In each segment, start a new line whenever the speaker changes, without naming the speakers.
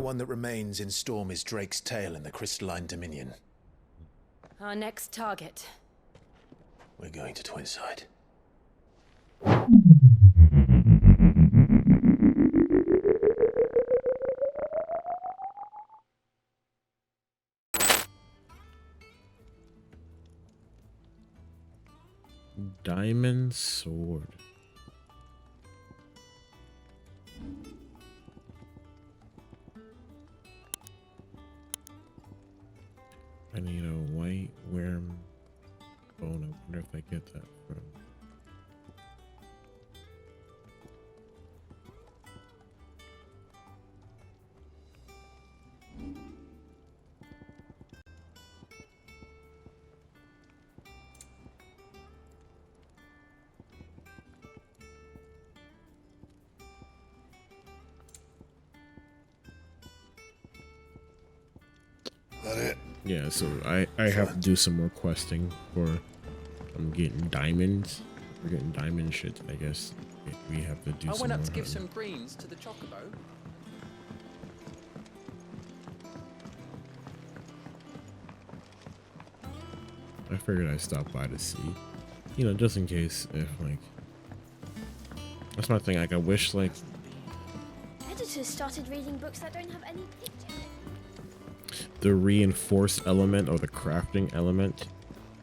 one that remains in Storm is Drake's tail in the Crystalline Dominion.
Our next target.
We're going to Twinside.
Diamond sword. I need a white worm bone. I wonder if I get that from.
That it?
Yeah, so I have to do some more questing for I'm getting diamonds. We're getting diamond shit, I guess. We have to do some
I went up
more
to give
hunting.
some greens to the chocobo.
I figured I'd stop by to see. You know, just in case if like that's my thing, like I wish like
Editors started reading books that don't have any pictures.
the reinforced element or the crafting element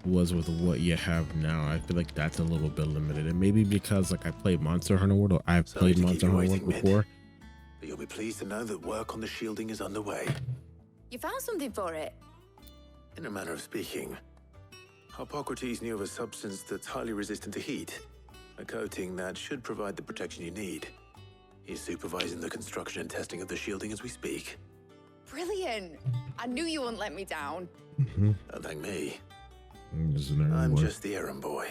was with what you have now. I feel like that's a little bit limited, and maybe because like I played Monster Hunter World, or I've
Sorry
played
to keep
Monster
you
Hunter
waiting,
World before.
But you'll be pleased to know that work on the shielding is underway.
You found something for it?
In a manner of speaking, Harpocrates knew of a substance that's highly resistant to heat, a coating that should provide the protection you need. He's supervising the construction and testing of the shielding as we speak.
Brilliant. I knew you wouldn't let me down.
Don't thank me.
I'm
I'm just the errand boy.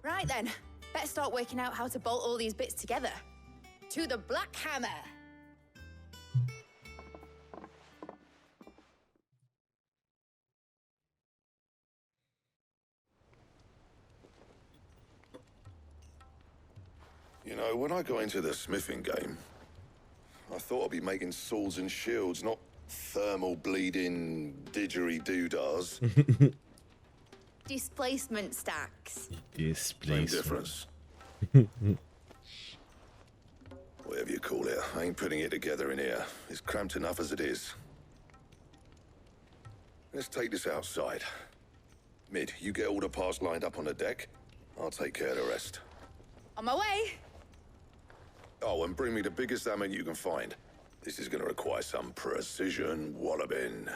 Right then, better start working out how to bolt all these bits together. To the Black Hammer.
You know, when I got into the smithing game, I thought I'd be making swords and shields, not thermal bleeding didgeridoo-dahs.
Displacement stacks.
Same difference. Whatever you call it, I ain't putting it together in here. It's cramped enough as it is. Let's take this outside. Mid, you get all the parts lined up on the deck. I'll take care of the rest.
On my way.
Oh, and bring me the biggest hammer you can find. This is gonna require some precision walloping.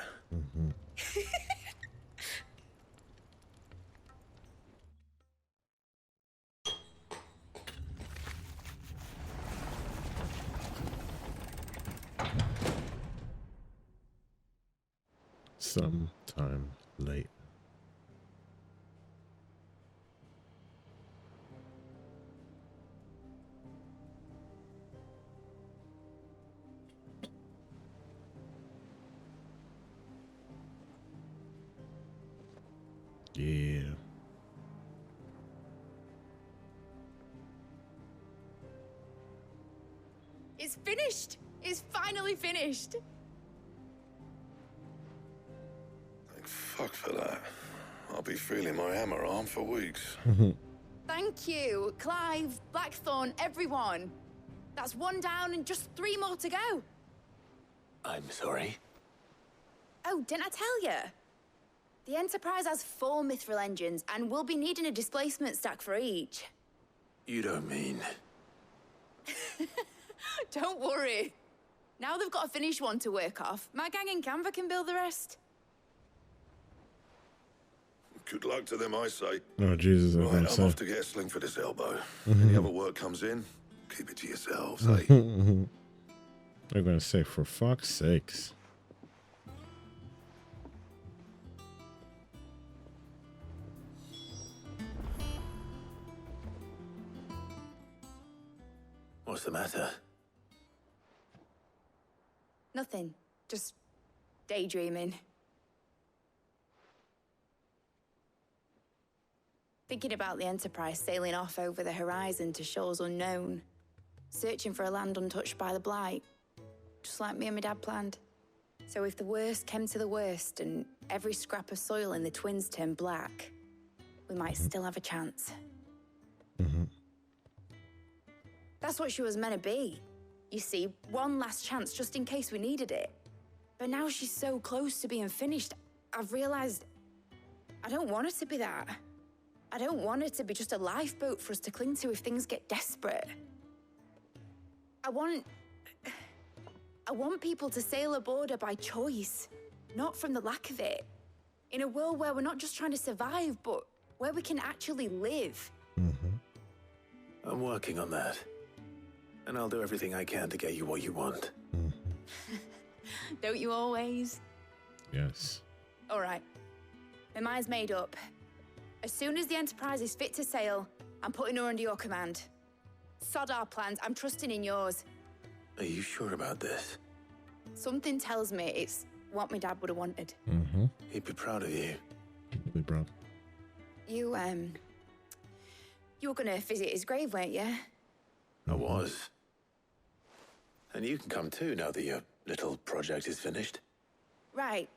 Sometime late. Yeah.
It's finished. It's finally finished.
Thank fuck for that. I'll be feeling my hammer arm for weeks.
Thank you, Clive, Blackthorn, everyone. That's one down and just 3 more to go.
I'm sorry.
Oh, didn't I tell you? The Enterprise has 4 mithril engines, and we'll be needing a displacement stack for each.
You don't mean...
Don't worry. Now they've got a finished one to work off. My gang in Canva can build the rest.
Good luck to them, I say.
Oh Jesus! I was
Right,
gonna
I'm
say.
off to get a sling for this elbow. Any other work comes in, keep it to yourselves, eh?
They're gonna say, for fuck's sakes.
What's the matter?
Nothing. Just daydreaming. Thinking about the Enterprise sailing off over the horizon to shores unknown. Searching for a land untouched by the Blight. just like me and my dad planned. So if the worst came to the worst and every scrap of soil in the twins turned black, we might still have a chance. That's what she was meant to be. You see, one last chance just in case we needed it. But now she's so close to being finished, I've realized I don't want her to be that. I don't want her to be just a lifeboat for us to cling to if things get desperate. I want people to sail aboard her by choice, not from the lack of it. In a world where we're not just trying to survive, but where we can actually live.
I'm working on that. And I'll do everything I can to get you what you want.
Don't you always?
Yes.
All right. My mind's made up. As soon as the Enterprise is fit to sail, I'm putting her under your command. Sod our plans, I'm trusting in yours.
Are you sure about this?
Something tells me it's what my dad would have wanted.
He'd be proud of you.
Really proud.
You were gonna visit his grave, weren't you?
I was. And you can come too now that your little project is finished.
Right.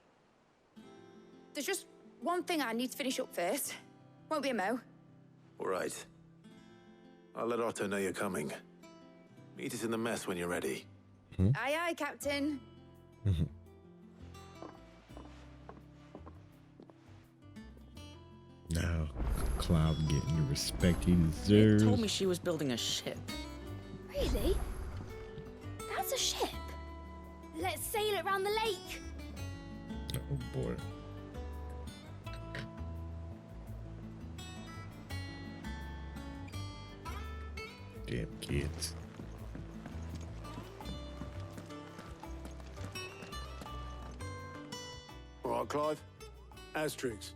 There's just one thing I need to finish up first. Won't be a mo.
All right. I'll let Otto know you're coming. Meet us in the mess when you're ready.
Aye, aye, Captain.
Now, Cloud getting the respect he
It
deserves.
told me she was building a ship.
Really? That's a ship. Let's sail it around the lake.
Oh boy. Damn kids.
All right, Clive. Asterix.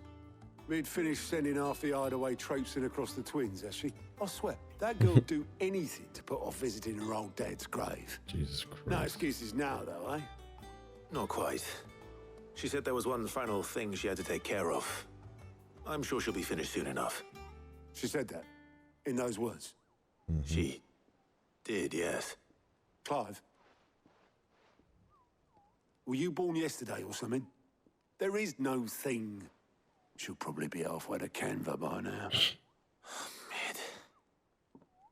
We'd finished sending half the hideaway traipsing across the twins, has she? I swear, that girl would do anything to put off visiting her old dad's grave.
Jesus Christ.
No excuses now, though, eh?
Not quite. She said there was one final thing she had to take care of. I'm sure she'll be finished soon enough.
She said that, in those words.
She did, yes.
Clive, were you born yesterday or something? There is no thing. She'll probably be halfway to Canva by now.
Mid.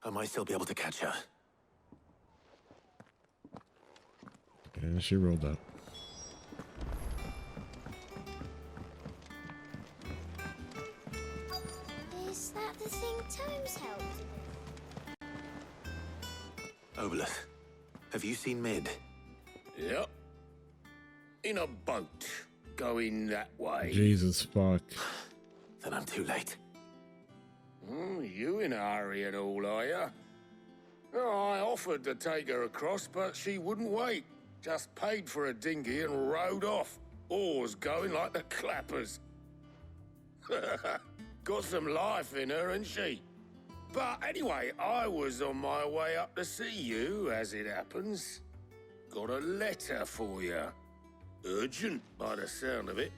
I might still be able to catch her.
And she rolled up.
Is that the thing Tomes helped with?
Obelith, have you seen Mid?
Yep. In a boat, going that way.
Jesus fuck.
Then I'm too late.
You in a hurry and all, are you? Oh, I offered to take her across, but she wouldn't wait. Just paid for a dinghy and rowed off. Oars going like the clappers. Got some life in her, ain't she? But anyway, I was on my way up to see you, as it happens. Got a letter for you. Urgent, by the sound of it.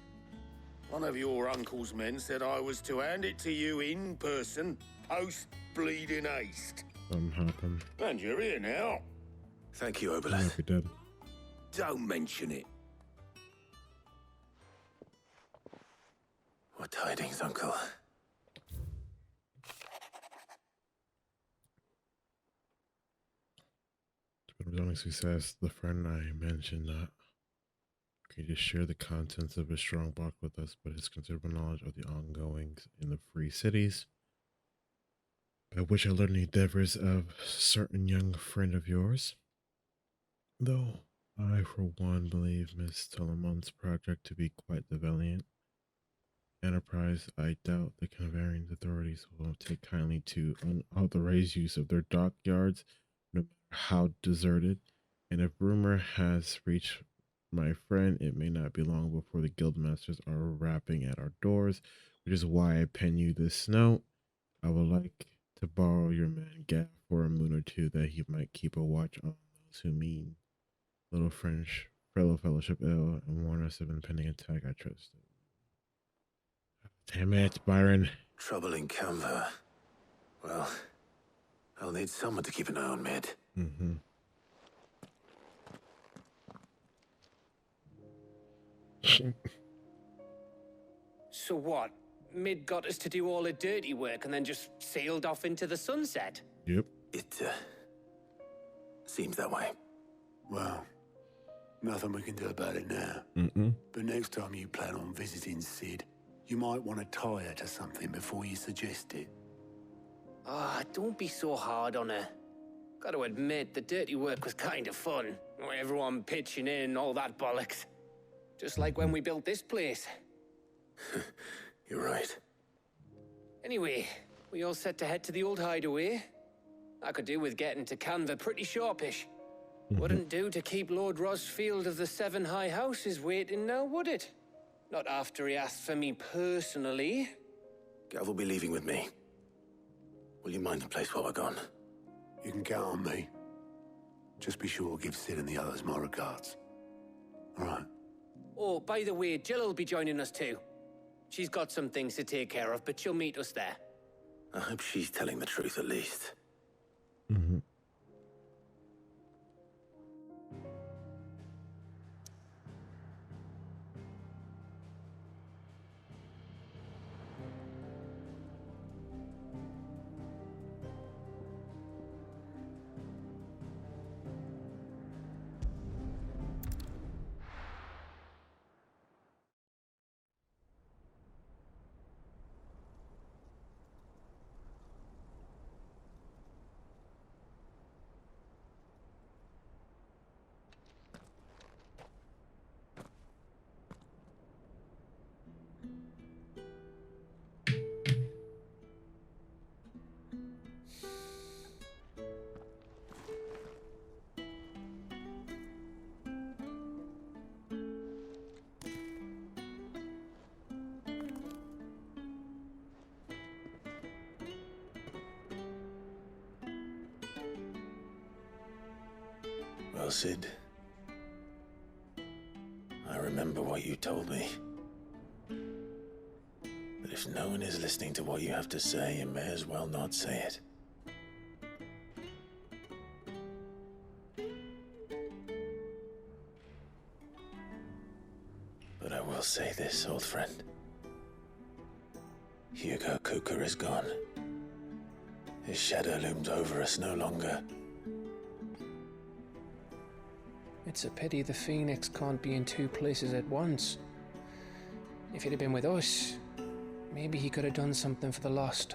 One of your uncle's men said I was to hand it to you in person, post-bleeding haste.
Happen.
And you're here now.
Thank you,
I
Obelith.
might be dead.
Don't mention it.
What tidings, Uncle?
To resounding success, the friend I mentioned that could just share the contents of his strong box with us, but his considerable knowledge of the ongoings in the free cities, by which I learned the endeavors of certain young friend of yours. Though I, for one, believe Miss Telemon's project to be quite the valiant enterprise, I doubt the Conniving authorities will take kindly to unauthorized use of their dockyards, no matter how deserted. And if rumor has reached my friend, it may not be long before the guildmasters are rapping at our doors, which is why I pen you this note. I would like to borrow your man Gav for a moon or two, that he might keep a watch on those who mean little French fellow fellowship ill, and warn us of impending attack. I trust it. Damn it, Byron.
Trouble in Canva. Well, I'll need someone to keep an eye on Mid.
So what? Mid got us to do all the dirty work and then just sailed off into the sunset?
Yep.
It, seems that way.
Well, nothing we can do about it now. But next time you plan on visiting Sid, you might want to tie her to something before you suggest it.
Ah, don't be so hard on her. Gotta admit, the dirty work was kind of fun. Everyone pitching in, all that bollocks. Just like when we built this place.
You're right.
Anyway, we all set to head to the old hideaway. I could do with getting to Canva pretty sharpish. Wouldn't do to keep Lord Rosfield of the Seven High Houses waiting now, would it? Not after he asked for me personally.
Gav will be leaving with me. Will you mind the place while we're gone?
You can count on me. Just be sure to give Sid and the others my regards. All right.
Oh, by the way, Jill will be joining us too. She's got some things to take care of, but she'll meet us there.
I hope she's telling the truth at least. Well, Sid, I remember what you told me. But if no one is listening to what you have to say, you may as well not say it. But I will say this, old friend. Hugo Cooker is gone. His shadow looms over us no longer.
It's a pity the Phoenix can't be in two places at once. If he'd have been with us, maybe he could have done something for the lost.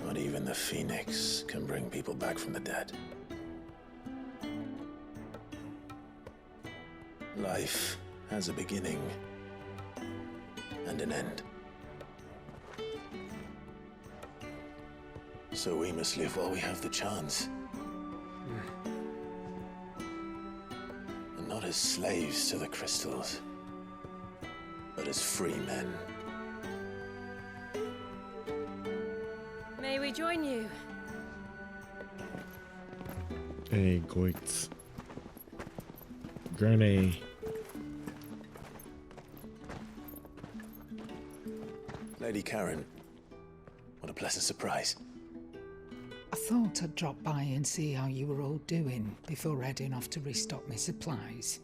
Not even the Phoenix can bring people back from the dead. Life has a beginning and an end. So we must live while we have the chance. And not as slaves to the crystals, but as free men.
May we join you?
Hey, Goits. Gurney.
Lady Karen, what a pleasant surprise.
I thought I'd drop by and see how you were all doing before heading off to restock my supplies.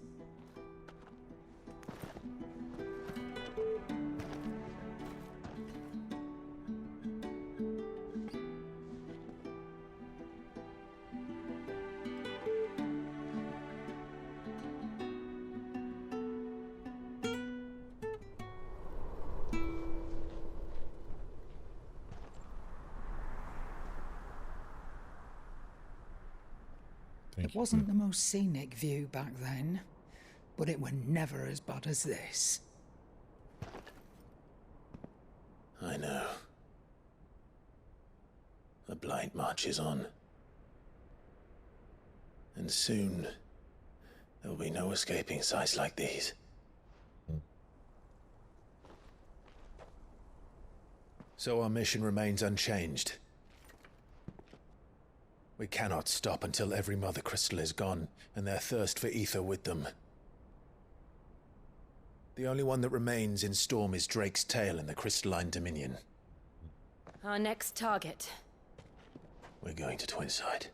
It wasn't the most scenic view back then, but it were never as bad as this.
I know. The Blight marches on. And soon, there will be no escaping sights like these. So our mission remains unchanged. We cannot stop until every Mother Crystal is gone, and their thirst for ether with them. The only one that remains in Storm is Drake's tail in the Crystalline Dominion.
Our next target.
We're going to Twinside.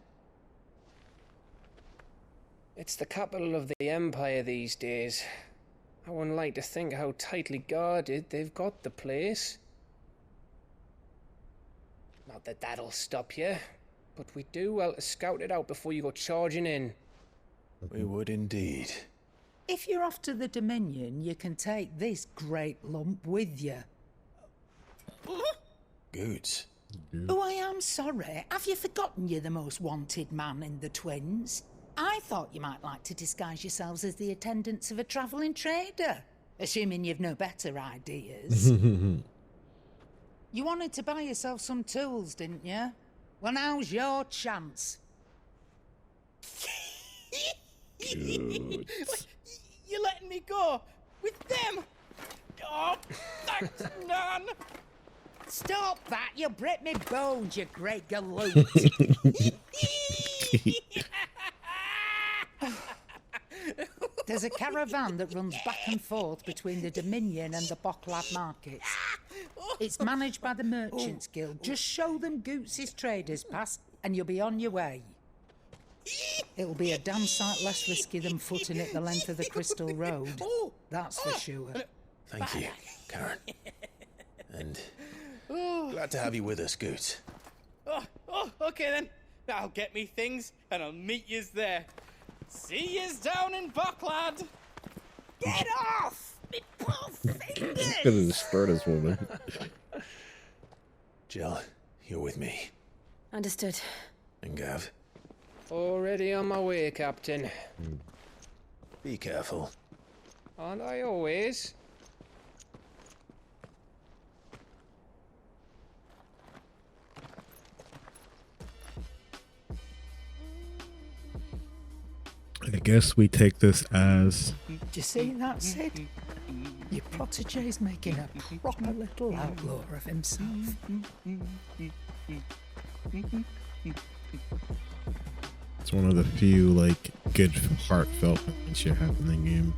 It's the capital of the Empire these days. I wouldn't like to think how tightly guarded they've got the place. Not that that'll stop you, but we do well to scout it out before you go charging in.
We would indeed.
If you're off to the Dominion, you can take this great lump with you.
Goods.
Oh, I am sorry. Have you forgotten you're the most wanted man in the Twins? I thought you might like to disguise yourselves as the attendants of a travelling trader, assuming you've no better ideas. You wanted to buy yourself some tools, didn't you? Well, now's your chance.
Good.
You're letting me go with them? Oh, thanks, Nan.
Stop that! You'll break me bones, you great galoot. There's a caravan that runs back and forth between the Dominion and the Bocklad markets. It's managed by the Merchants Guild. Just show them Goots' traders pass and you'll be on your way. It'll be a damn sight less risky than footing it the length of the Crystal Road. That's for sure.
Thank you, Karen. And glad to have you with us, Goot.
Okay then. I'll get me things and I'll meet yous there. See yous down in Bocklad. Get off! Me poor fingers!
Gonna destroy this woman.
Jill, you're with me.
Understood.
And Gav,
Already on my way, Captain.
be careful.
Aren't I always?
I guess we take this as
Do you see that, Sid? Your protege's making a proper little outlaw of himself.
it's one of the few like good heartfelt moments you have in the game.